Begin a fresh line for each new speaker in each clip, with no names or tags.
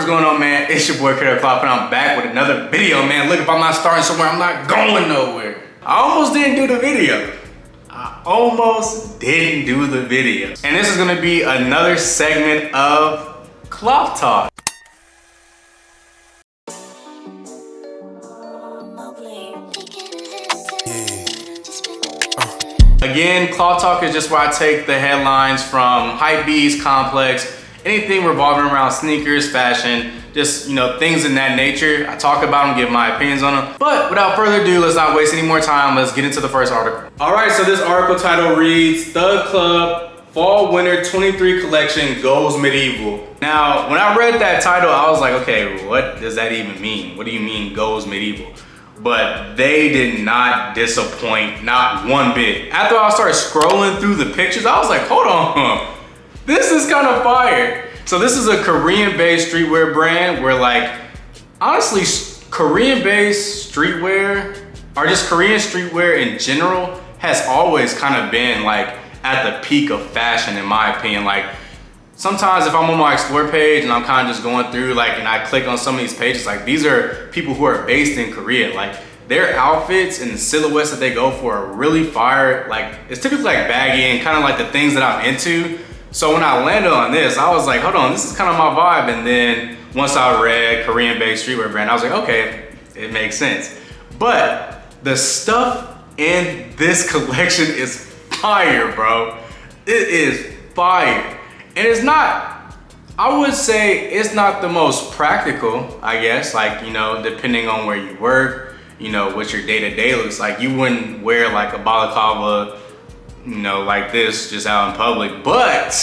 What's going on, man? It's your boy Kreativekloth, and I'm back with another video, man. Look, if I'm not starting somewhere, I'm not going nowhere. I almost didn't do the video. And this is gonna be another segment of Kloth Talk. Again, Kloth Talk is just where I take the headlines from Hypebeast, Complex, anything revolving around sneakers, fashion, just, you know, things in that nature. I talk about them, give my opinions on them. But without further ado, let's not waste any more time. Let's get into the first article. All right, so this article title reads, Thug Club Fall Winter 23 Collection Goes Medieval. Now, when I read that title, I was like, okay, what does that even mean? What do you mean goes medieval? But they did not disappoint, not one bit. After I started scrolling through the pictures, I was like, hold on, this is kind of fire. So this is a Korean-based streetwear brand where, like, honestly, Korean-based streetwear, or just Korean streetwear in general, has always kind of been like at the peak of fashion, in my opinion. Like, sometimes if I'm on my explore page and I'm kind of just going through, like, and I click on some of these pages, like, these are people who are based in Korea. Like, their outfits and the silhouettes that they go for are really fire. Like, it's typically like baggy and kind of like the things that I'm into. So when I landed on this, I was like, hold on, this is kind of my vibe. And then once I read Korean-based streetwear brand, I was like, okay, it makes sense. But the stuff in this collection is fire, bro. It is fire. And it's not, I would say it's not the most practical, I guess. Like, you know, depending on where you work, you know, what your day-to-day looks like. You wouldn't wear like a balaclava, you know, like this just out in public. But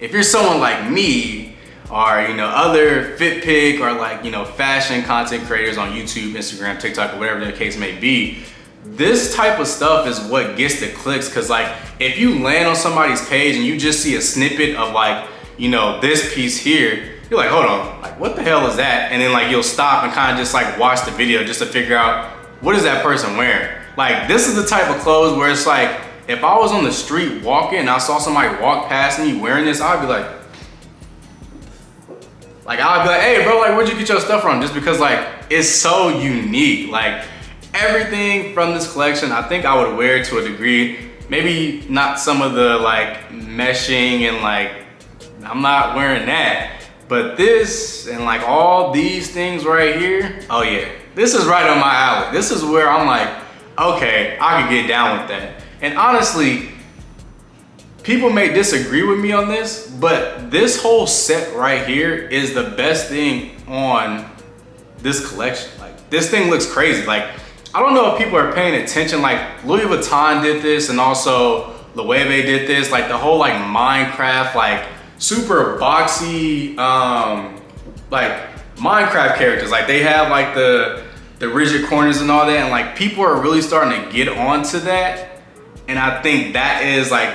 if you're someone like me, or, you know, other fit pick or, like, you know, fashion content creators on YouTube, Instagram, TikTok, or whatever the case may be, this type of stuff is what gets the clicks. Cause, like, if you land on somebody's page and you just see a snippet of, like, you know, this piece here, you're like, hold on, like, what the hell is that? And then, like, you'll stop and kind of just like watch the video just to figure out, what is that person wearing? Like, this is the type of clothes where it's like, if I was on the street walking and I saw somebody walk past me wearing this, I'd be like, hey bro, like, where'd you get your stuff from? Just because, like, it's so unique. Like, everything from this collection, I think I would wear to a degree. Maybe not some of the, like, meshing and, like, I'm not wearing that. But this and, like, all these things right here, oh yeah, this is right on my alley. This is where I'm like, okay, I could get down with that. And honestly, people may disagree with me on this, but this whole set right here is the best thing on this collection. Like, this thing looks crazy. Like, I don't know if people are paying attention. Like, Louis Vuitton did this, and also Loewe did this. Like, the whole, like, Minecraft, like, super boxy, like, Minecraft characters. Like, they have, like, the rigid corners and all that, and, like, people are really starting to get onto that. And I think that is, like,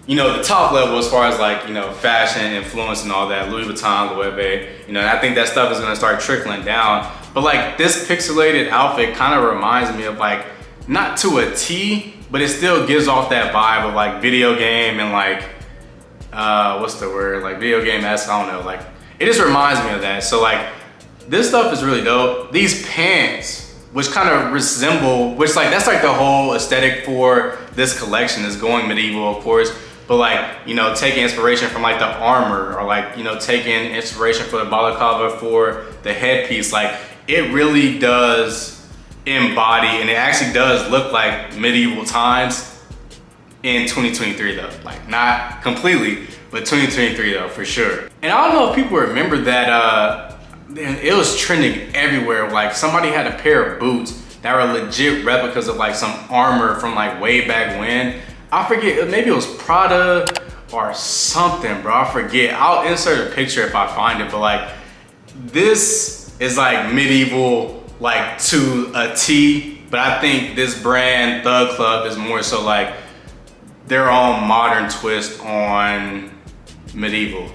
you know, the top level as far as, like, you know, fashion influence and all that. Louis Vuitton, Loewe, you know, and I think that stuff is gonna start trickling down. But, like, this pixelated outfit kind of reminds me of, like, not to a T, but it still gives off that vibe of, like, video game and, like, what's the word? Like, video game-esque, I don't know. Like, it just reminds me of that. So, like, this stuff is really dope. These pants, which kind of resemble, which, like, that's like the whole aesthetic for this collection, is going medieval, of course, but, like, you know, taking inspiration from, like, the armor, or, like, you know, taking inspiration for the balaclava for the headpiece. Like, it really does embody, and it actually does look like medieval times in 2023 though. Like, not completely, but 2023 though, for sure. And I don't know if people remember that, it was trending everywhere. Like, somebody had a pair of boots that were legit replicas of, like, some armor from, like, way back when. I forget, maybe it was Prada or something, bro. I forget. I'll insert a picture if I find it, but, like, this is, like, medieval, like, to a T. But I think this brand, Thug Club, is more so like their own modern twist on medieval.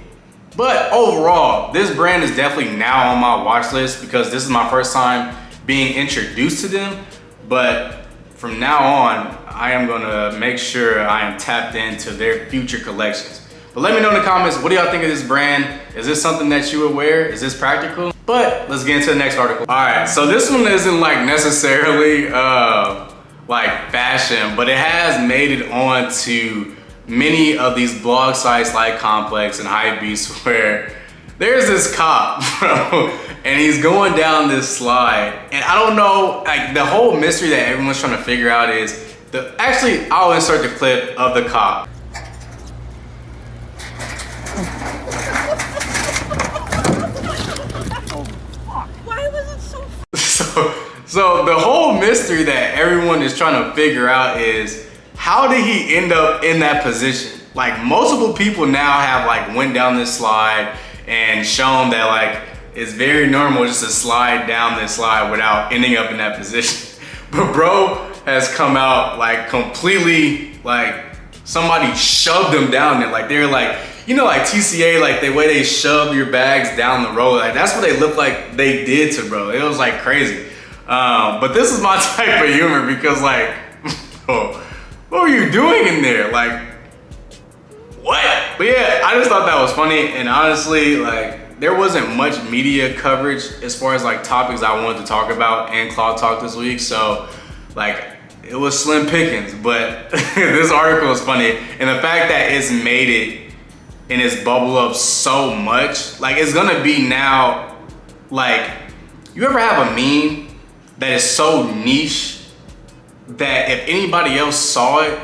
But overall, this brand is definitely now on my watch list because this is my first time being introduced to them. But from now on, I am gonna make sure I am tapped into their future collections. But let me know in the comments, what do y'all think of this brand? Is this something that you would wear? Is this practical? But let's get into the next article. All right, so this one isn't like necessarily like fashion, but it has made it on to many of these blog sites like Complex and Hypebeast, where there's this cop, bro, and he's going down this slide. And I don't know, like the whole mystery that everyone's trying to figure out is, actually, I'll insert the clip of the cop.
Why was it so?
So the whole mystery that everyone is trying to figure out is, how did he end up in that position? Like multiple people now have like went down this slide and shown that like it's very normal just to slide down this slide without ending up in that position. But bro has come out like completely, like somebody shoved him down there. Like they're like, you know, like TCA, like the way they shove your bags down the road, like that's what they look like they did to bro. It was like crazy. But this is my type of humor because like, bro, what were you doing in there? Like, what? But yeah, I just thought that was funny. And honestly, like there wasn't much media coverage as far as like topics I wanted to talk about in Kloth Talk this week. So like it was slim pickings, but this article is funny. And the fact that it's made it and it's bubbled up so much, like it's gonna be now, like, you ever have a meme that is so niche that if anybody else saw it,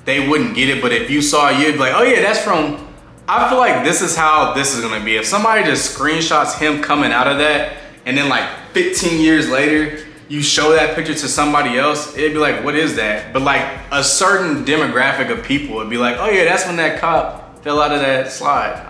they wouldn't get it, but if you saw it, you'd be like, oh yeah, that's from, I feel like this is how this is gonna be. If somebody just screenshots him coming out of that, and then like 15 years later, you show that picture to somebody else, it'd be like, what is that? But like a certain demographic of people would be like, oh yeah, that's when that cop fell out of that slide.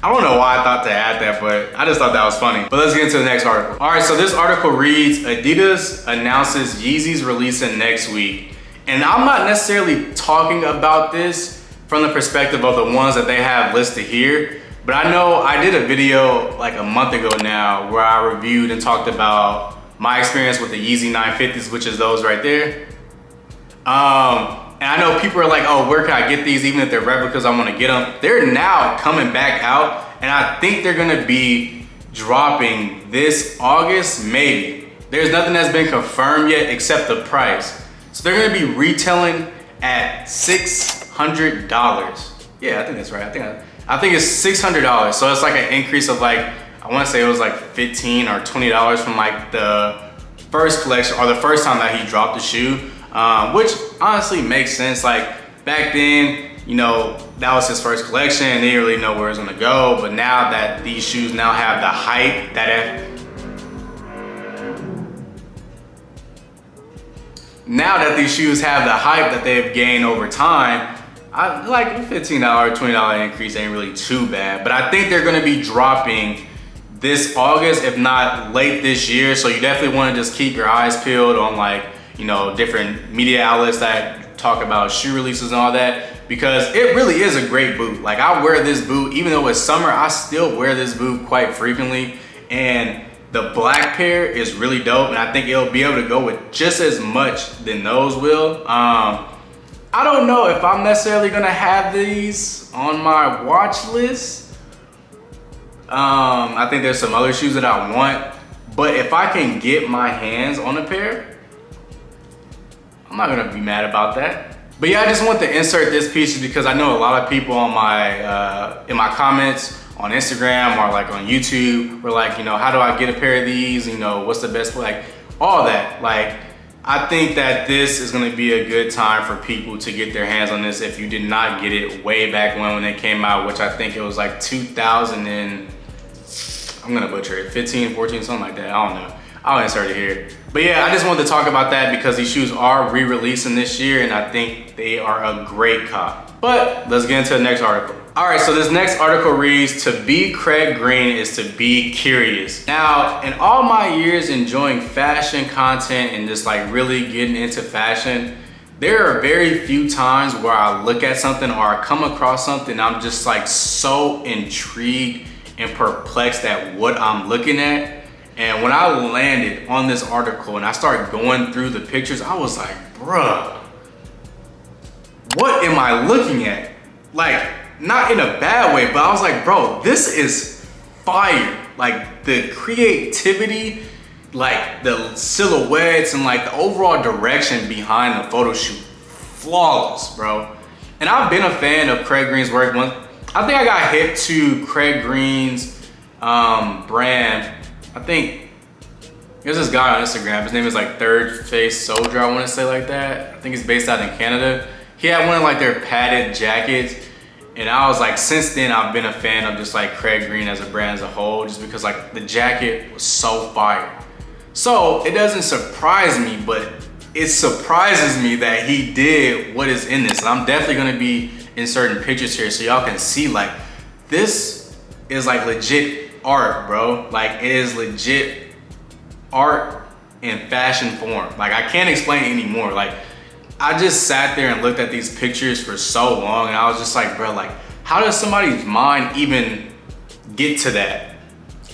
I don't know why I thought to add that, but I just thought that was funny. But let's get into the next article. All right, so this article reads, Adidas announces Yeezy's releasing next week. And I'm not necessarily talking about this from the perspective of the ones that they have listed here, but I know I did a video like a month ago now where I reviewed and talked about my experience with the Yeezy 950s, which is those right there. And I know people are like, oh, where can I get these? Even if they're replicas, I want to get them. They're now coming back out, and I think they're gonna be dropping this August, maybe. There's nothing that's been confirmed yet except the price. So they're gonna be retailing at $600. Yeah, I think that's right. I think it's $600. So it's like an increase of like, I wanna say it was like $15 or $20 from like the first collection or the first time that he dropped the shoe. Which honestly makes sense. Like back then, you know, that was his first collection. They didn't really know where it was gonna go. But now that these shoes now have the hype that they've gained over time, I like a $15, $20 increase ain't really too bad. But I think they're gonna be dropping this August, if not late this year. So you definitely wanna just keep your eyes peeled on like, you know, different media outlets that talk about shoe releases and all that, because it really is a great boot. Like I wear this boot, even though it's summer, I still wear this boot quite frequently. And the black pair is really dope. And I think it'll be able to go with just as much than those will. I don't know if I'm necessarily gonna have these on my watch list. I think there's some other shoes that I want, but if I can get my hands on a pair, I'm not gonna be mad about that. But yeah, I just want to insert this piece because I know a lot of people on my in my comments on Instagram or like on YouTube were like, you know, how do I get a pair of these? You know, what's the best, like all that. Like, I think that this is gonna be a good time for people to get their hands on this if you did not get it way back when it came out, which I think it was like 2000 and, I'm gonna butcher it, 15, 14, something like that, I don't know. I'll insert it here. But yeah, I just wanted to talk about that because these shoes are re-releasing this year and I think they are a great cop. But let's get into the next article. All right, so this next article reads, to be Craig Green is to be curious. Now, in all my years enjoying fashion content and just like really getting into fashion, there are very few times where I look at something or I come across something, I'm just like so intrigued and perplexed at what I'm looking at. And when I landed on this article and I started going through the pictures, I was like, bruh, what am I looking at? Like, not in a bad way, but I was like, bro, this is fire. Like the creativity, like the silhouettes and like the overall direction behind the photo shoot, flawless, bro. And I've been a fan of Craig Green's work. I think I got hip to Craig Green's brand. I think there's this guy on Instagram, his name is like Third Face Soldier, I wanna say like that. I think he's based out in Canada. He had one of like their padded jackets. And I was like, since then I've been a fan of just like Craig Green as a brand as a whole, just because like the jacket was so fire. So it doesn't surprise me, but it surprises me that he did what is in this. And I'm definitely gonna be inserting pictures here so y'all can see like, this is like legit art, bro. Like it is legit art in fashion form. Like I can't explain it anymore. Like I just sat there and looked at these pictures for so long and I was just like, bro, like how does somebody's mind even get to that?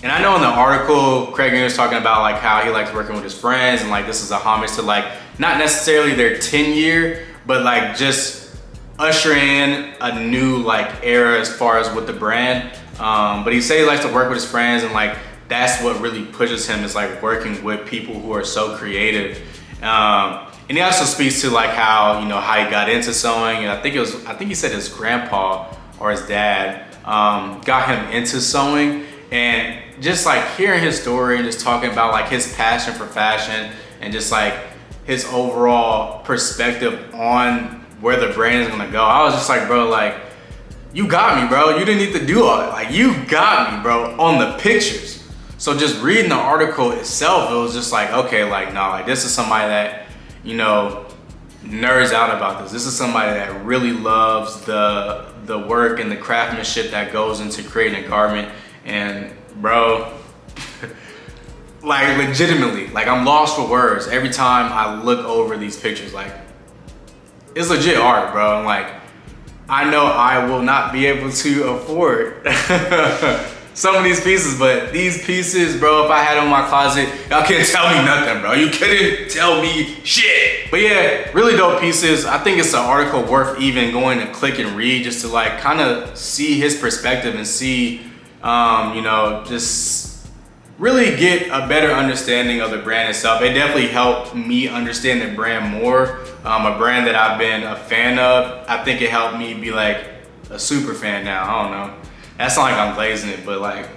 And I know in the article, Craig Green was talking about like how he likes working with his friends and like this is a homage to like, not necessarily their 10-year, but like just usher in a new like era as far as with the brand. But he said he likes to work with his friends and like, that's what really pushes him is like working with people who are so creative. And he also speaks to like how, you know, how he got into sewing. And I think he said his grandpa or his dad got him into sewing. And just like hearing his story and just talking about like his passion for fashion and just like his overall perspective on where the brand is gonna go. I was just like, bro, like, you got me, bro. You didn't need to do all that. Like, you got me, bro, on the pictures. So just reading the article itself, it was just like, okay, like, no, like this is somebody that, you know, nerds out about this. This is somebody that really loves the work and the craftsmanship that goes into creating a garment. And bro, like legitimately, like I'm lost for words every time I look over these pictures. Like it's legit art, bro. I'm like, I know I will not be able to afford some of these pieces, but these pieces, bro, if I had them in my closet, y'all can't tell me nothing, bro. You couldn't tell me shit. But yeah, really dope pieces. I think it's an article worth even going to click and read just to like kind of see his perspective and see, you know, just really get a better understanding of the brand itself. It definitely helped me understand the brand more. A brand that I've been a fan of. I think it helped me be like a super fan now. I don't know. That's not like I'm glazing it, but like,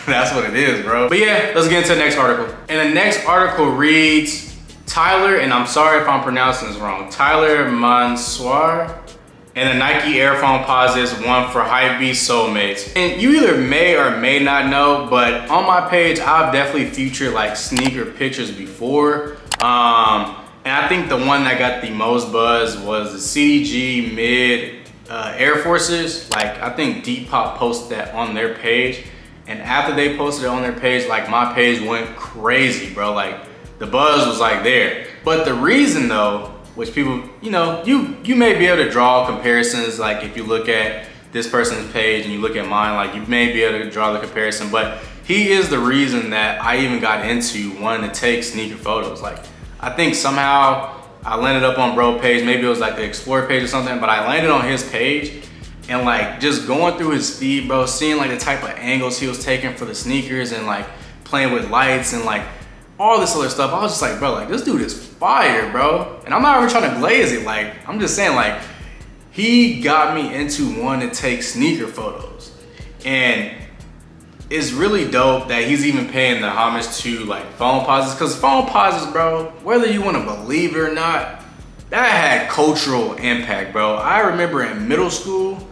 that's what it is, bro. But yeah, let's get into the next article. And the next article reads, Tyler, and I'm sorry if I'm pronouncing this wrong, Tyler Mansoir, and the Nike Air Foamposites, one for Hypebeast Soulmates. And you either may or may not know, but on my page, I've definitely featured like sneaker pictures before. And I think the one that got the most buzz was the CDG Mid Air Forces. Like I think Depop posted that on their page. And after they posted it on their page, like my page went crazy, bro. Like the buzz was like there. But the reason though, which people, you know, you may be able to draw comparisons. Like if you look at this person's page and you look at mine, like you may be able to draw the comparison, but he is the reason that I even got into wanting to take sneaker photos. Like I think somehow I landed up on bro page, maybe it was like the Explore page or something, but I landed on his page and like just going through his feed, bro, seeing like the type of angles he was taking for the sneakers and like playing with lights and like all this other stuff. I was just like, bro, like this dude is fire, bro. And I'm not even trying to glaze it. Like, I'm just saying like, he got me into wanting to take sneaker photos. And it's really dope that he's even paying the homage to like Foamposites, because Foamposites, bro, whether you want to believe it or not, that had cultural impact, bro. I remember in middle school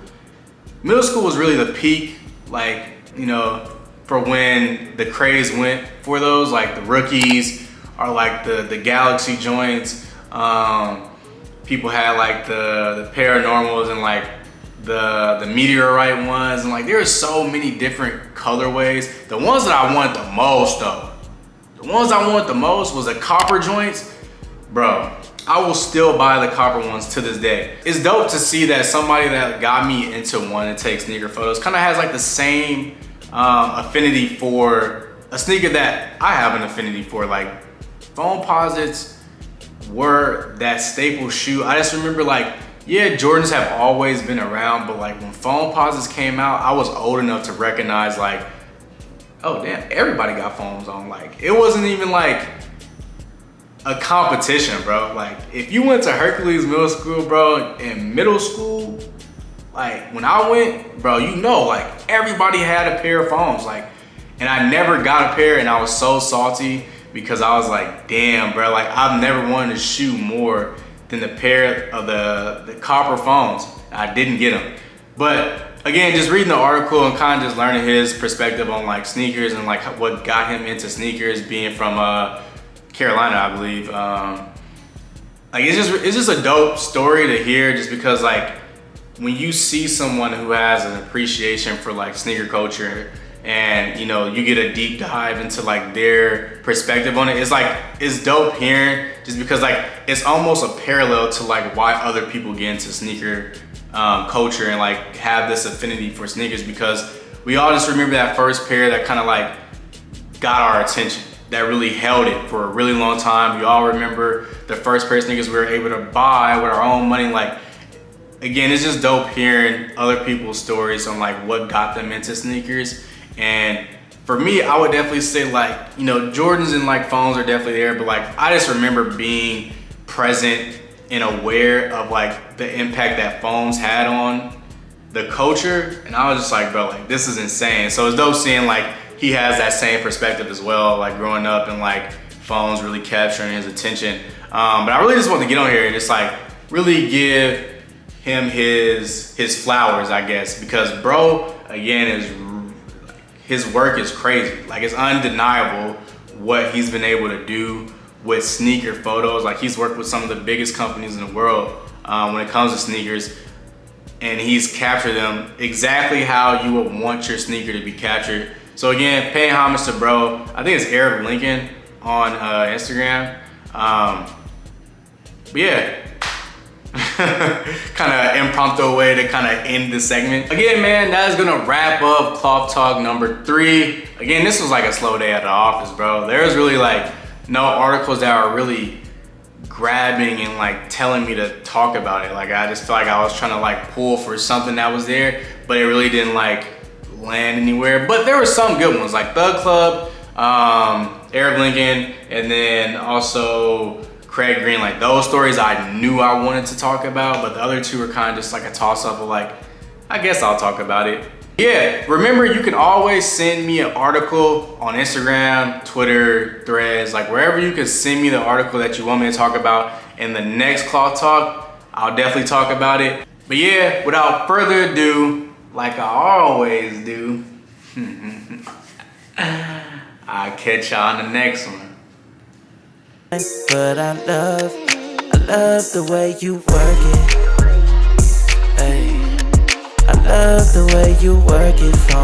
was really the peak, like, you know, for when the craze went for those, like the rookies or like the Galaxy joints. People had like the paranormals and like the meteorite ones, and like there are so many different colorways. The ones that I wanted the most though, was the copper joints. Bro, I will still buy the copper ones to this day. It's dope to see that somebody that got me into wanting to take sneaker photos kind of has like the same affinity for a sneaker that I have an affinity for. Like Foamposites were that staple shoe. I just remember like yeah, Jordans have always been around, but like when phone pauses came out, I was old enough to recognize like, oh damn, everybody got phones on. Like it wasn't even like a competition, bro. Like if you went to Hercules Middle School, bro, in middle school, like when I went, bro, you know, like everybody had a pair of phones, like, and I never got a pair, and I was so salty because I was like, damn, bro, like I've never wanted to shoot more than the pair of the copper phones. I didn't get them. But again, just reading the article and kind of just learning his perspective on like sneakers and like what got him into sneakers, being from Carolina, I believe. Like it's just a dope story to hear, just because like when you see someone who has an appreciation for like sneaker culture, and you know, you get a deep dive into like their perspective on it, it's like, it's dope hearing, just because like it's almost a parallel to like why other people get into sneaker culture and like have this affinity for sneakers, because we all just remember that first pair that kind of like got our attention, that really held it for a really long time. We all remember the first pair of sneakers we were able to buy with our own money. Like, again, it's just dope hearing other people's stories on like what got them into sneakers. And for me, I would definitely say like, you know, Jordans and like phones are definitely there, but like I just remember being present and aware of like the impact that phones had on the culture. And I was just like, bro, like this is insane. So it's dope seeing like he has that same perspective as well, like growing up and like phones really capturing his attention. But I really just want to get on here and just like really give him his flowers, I guess, because bro, again, his work is crazy. Like it's undeniable what he's been able to do with sneaker photos. Like he's worked with some of the biggest companies in the world when it comes to sneakers, and he's captured them exactly how you would want your sneaker to be captured. So again, paying homage to bro. I think it's Arab Lincoln on Instagram. But yeah, kind of impromptu way to kind of end this segment. Again, man, that is gonna wrap up Kloth Talk number 3. Again, this was like a slow day at the office, bro. There's really like no articles that are really grabbing and like telling me to talk about it. Like I just feel like I was trying to like pull for something that was there, but it really didn't like land anywhere. But there were some good ones, like Thug Club, Arab Lincoln, and then also Craig Green. Like those stories I knew I wanted to talk about, but the other two were kind of just like a toss-up of like, I guess I'll talk about it. Yeah, remember, you can always send me an article on Instagram, Twitter, Threads, like wherever you can send me the article that you want me to talk about. In the next Kloth Talk, I'll definitely talk about it. But yeah, without further ado, like I always do, I'll catch y'all in the next one.
But I love the way you work it. Hey, I love the way you work it for